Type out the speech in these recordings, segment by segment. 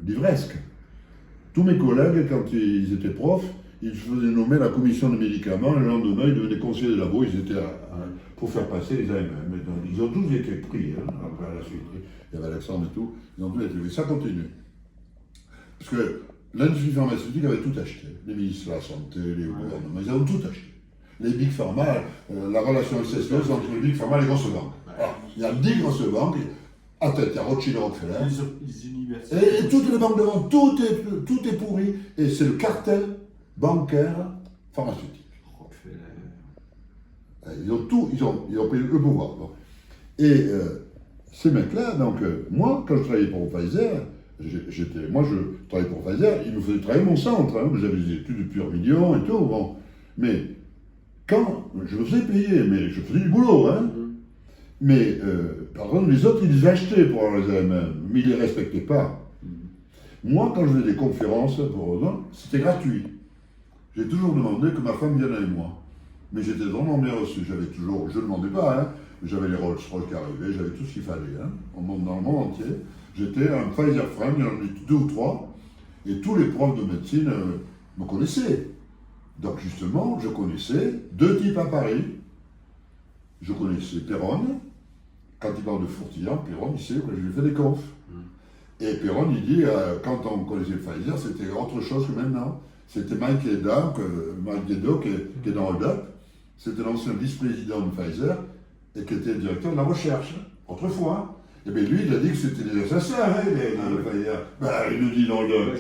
livresque. Tous mes collègues, quand ils étaient profs, ils se faisaient nommer la commission de médicaments, le lendemain, ils devenaient conseillers de labo, ils étaient pour faire passer les AMM. Ils ont tous été pris, après la suite. Il y avait Alexandre et tout, ils ont tous été pris. Ça continue. Parce que l'industrie pharmaceutique avait tout acheté. Les ministres de la Santé, les gouvernements, ils ont tout acheté. Les big pharma, la relation incestueuse entre les big pharma et les grosses banques. Alors, il y a 10 grosses banques, à tête, il y a Rothschild et Rockefeller. Les universités. Et toutes les banques de vente, tout est pourri. Et c'est le cartel bancaire pharmaceutique. Ils ont tout, ils ont pris le pouvoir. Bon. Et ces mecs-là, donc, moi, quand je travaillais pour Pfizer, moi je travaillais pour Pfizer, ils me faisaient travailler mon centre, hein, j'avais des études de plusieurs millions et tout, bon. Mais quand je me faisais payer, mais je faisais du boulot, hein. Mais par contre, les autres, ils les achetaient pour avoir les AMM, mais ils ne les respectaient pas. Moi, quand je faisais des conférences pour eux, c'était gratuit. J'ai toujours demandé que ma femme vienne avec moi. Mais j'étais vraiment bien reçu. J'avais toujours, je ne demandais pas, hein, j'avais les Rolls-Royce qui arrivaient, j'avais tout ce qu'il fallait, hein, dans le monde entier. J'étais un Pfizer friend, il y en avait 2 ou 3, et tous les profs de médecine me connaissaient. Donc justement, je connaissais 2 types à Paris. Je connaissais Perron. Quand il parle de Fourtillant, Perron, il sait que je lui ai fait des confs. Et Perron, il dit, quand on connaissait Pfizer, c'était autre chose que maintenant. C'était Mike Edo, qui est dans Hold Up. C'était l'ancien vice-président de Pfizer et qui était directeur de la recherche, autrefois. Et bien lui, il a dit que c'était des assassins, hein, les Pfizer. Ben, il nous dit dans Hold Up.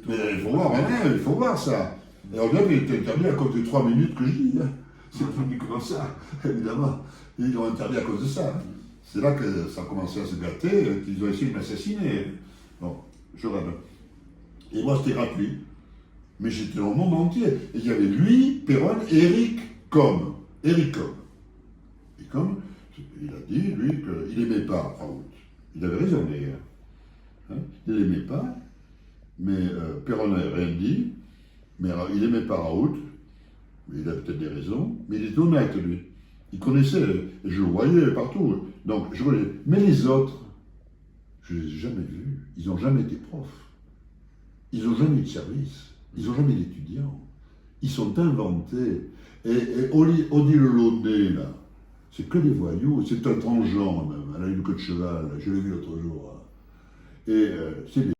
Mais il faut voir, il faut voir ça. Et Hold Up, il était interdit à cause des 3 minutes que je dis. Hein. C'est tout comme ça, évidemment. Et ils l'ont interdit à cause de ça. Hein. C'est là que ça a commencé à se gâter, qu'ils ont essayé de m'assassiner. Bon, je rêve. Et moi, c'était gratuit. Mais j'étais dans le monde entier. Et il y avait lui, Perron et Eric Com. Eric Com. Et comme il a dit, lui, qu'il n'aimait pas Raoult. Il avait raison d'ailleurs. Hein? Il n'aimait pas, mais Perron n'avait rien dit. Mais il n'aimait pas Raoult. Il a peut-être des raisons, mais il était honnête, lui. Il connaissait, je le voyais partout. Donc, je voyais. Mais les autres, je ne les ai jamais vus. Ils n'ont jamais été profs. Ils n'ont jamais eu de service. Ils n'ont jamais d'étudiants. Ils sont inventés. Et Odile Launay, là, c'est que des voyous. C'est un transgenre, même. Elle a une queue de cheval. Je l'ai vu l'autre jour. Et c'est des